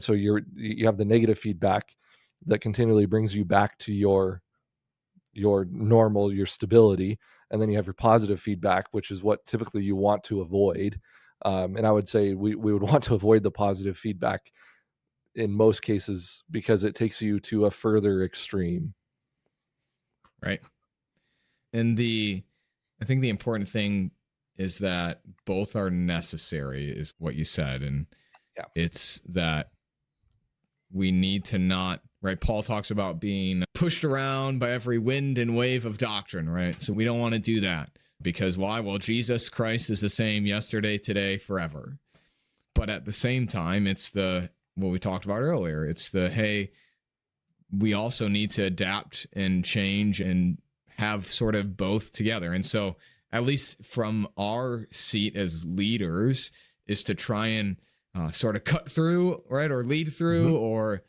So you have the negative feedback that continually brings you back to your normal, your stability, and then you have your positive feedback, which is what typically you want to avoid. And I would say we would want to avoid the positive feedback in most cases because it takes you to a further extreme. Right. And I think the important thing is that both are necessary, is what you said. And Yeah. it's that we need to not, right? Paul talks about being pushed around by every wind and wave of doctrine, right? So we don't want to do that because why? Well, Jesus Christ is the same yesterday, today, forever. But at the same time, it's what we talked about earlier. It's hey, we also need to adapt and change and have sort of both together. And so, at least from our seat as leaders, is to try and sort of cut through, right, or lead through, or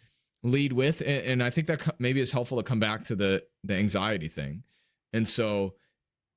lead with. And I think that maybe it's helpful to come back to the anxiety thing. And so,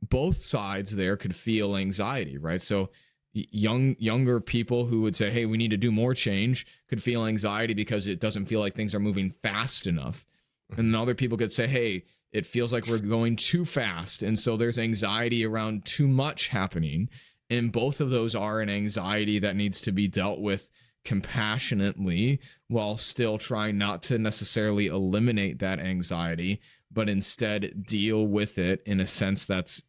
both sides there could feel anxiety, right? So younger people who would say, hey, we need to do more change, could feel anxiety because it doesn't feel like things are moving fast enough. And then other people could say, hey, it feels like we're going too fast. And so there's anxiety around too much happening. And both of those are an anxiety that needs to be dealt with compassionately while still trying not to necessarily eliminate that anxiety, but instead deal with it in a sense that's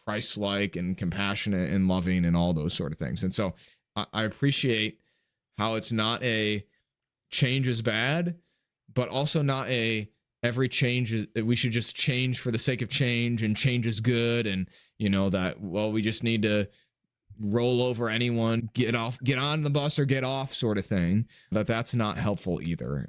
Christlike and compassionate and loving and all those sort of things. And so I appreciate how it's not a change is bad, but also not every change is, we should just change for the sake of change and change is good. And, that, well, we just need to roll over anyone, get on the bus or get off sort of thing, that's not helpful either.